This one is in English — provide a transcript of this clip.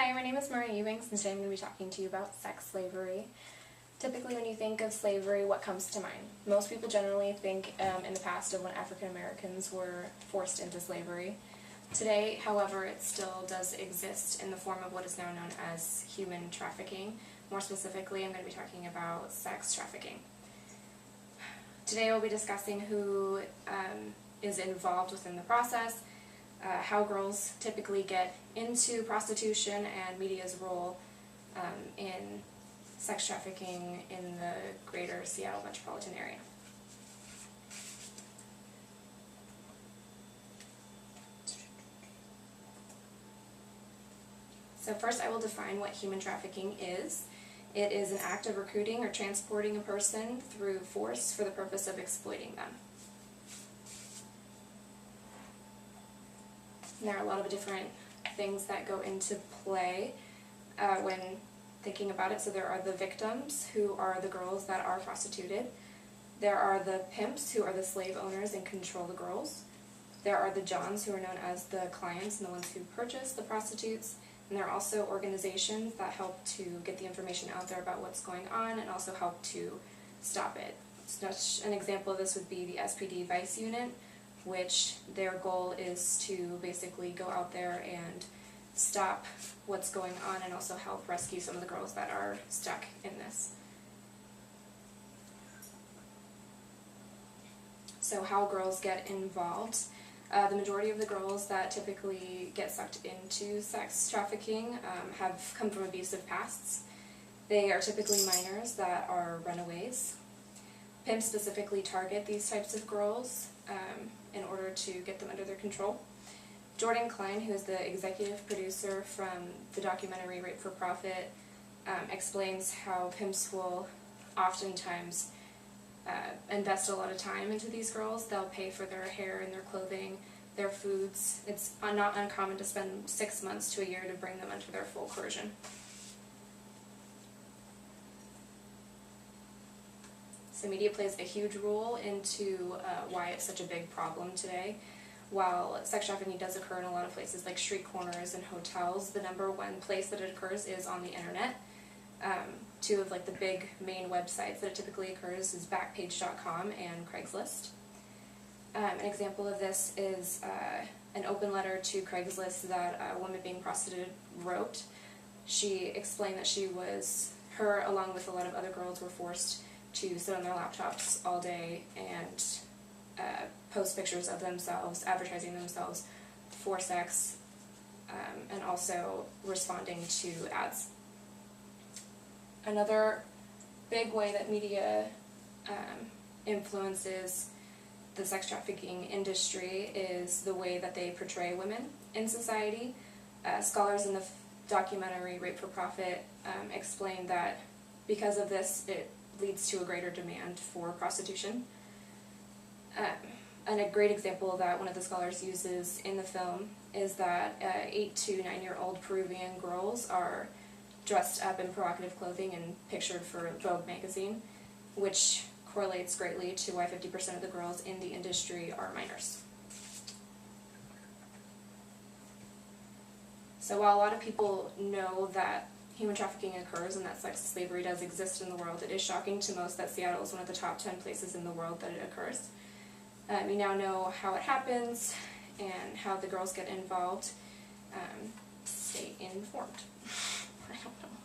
Hi, my name is Maria Eubanks, and today I'm going to be talking to you about sex slavery. Typically, when you think of slavery, what comes to mind? Most people generally think in the past of when African Americans were forced into slavery. Today, however, it still does exist in the form of what is now known as human trafficking. More specifically, I'm going to be talking about sex trafficking. Today, we'll be discussing who is involved within the process, how girls typically get into prostitution, and media's role in sex trafficking in the greater Seattle metropolitan area. So first I will define what human trafficking is. It is an act of recruiting or transporting a person through force for the purpose of exploiting them. And there are a lot of different things that go into play when thinking about it. So there are the victims, who are the girls that are prostituted. There are the pimps, who are the slave owners and control the girls. There are the johns, who are known as the clients and the ones who purchase the prostitutes. And there are also organizations that help to get the information out there about what's going on and also help to stop it. Such an example of this would be the SPD Vice Unit, which their goal is to basically go out there and stop what's going on and also help rescue some of the girls that are stuck in this. So how girls get involved. The majority of the girls that typically get sucked into sex trafficking have come from abusive pasts. They are typically minors that are runaways. Pimps specifically target these types of girls in order to get them under their control. Jordan Klein, who is the executive producer from the documentary Rape for Profit, explains how pimps will oftentimes invest a lot of time into these girls. They'll pay for their hair and their clothing, their foods. It's not uncommon to spend 6 months to a year to bring them under their full coercion. So media plays a huge role into why it's such a big problem today. While sex trafficking does occur in a lot of places like street corners and hotels, the number one place that it occurs is on the internet. Two of the big main websites that it typically occurs is Backpage.com and Craigslist. An example of this is an open letter to Craigslist that a woman being prostituted wrote. She explained that her along with a lot of other girls were forced to sit on their laptops all day and post pictures of themselves, advertising themselves for sex, and also responding to ads. Another big way that media influences the sex trafficking industry is the way that they portray women in society. Scholars in the documentary Rape for Profit explain that because of this, it leads to a greater demand for prostitution. And a great example of that one of the scholars uses in the film is that 8 to 9-year-old Peruvian girls are dressed up in provocative clothing and pictured for Vogue magazine, which correlates greatly to why 50% of the girls in the industry are minors. So while a lot of people know that human trafficking occurs and that sex slavery does exist in the world, it is shocking to most that Seattle is one of the top 10 places in the world that it occurs. You now know how it happens and how the girls get involved. Stay informed. I don't know.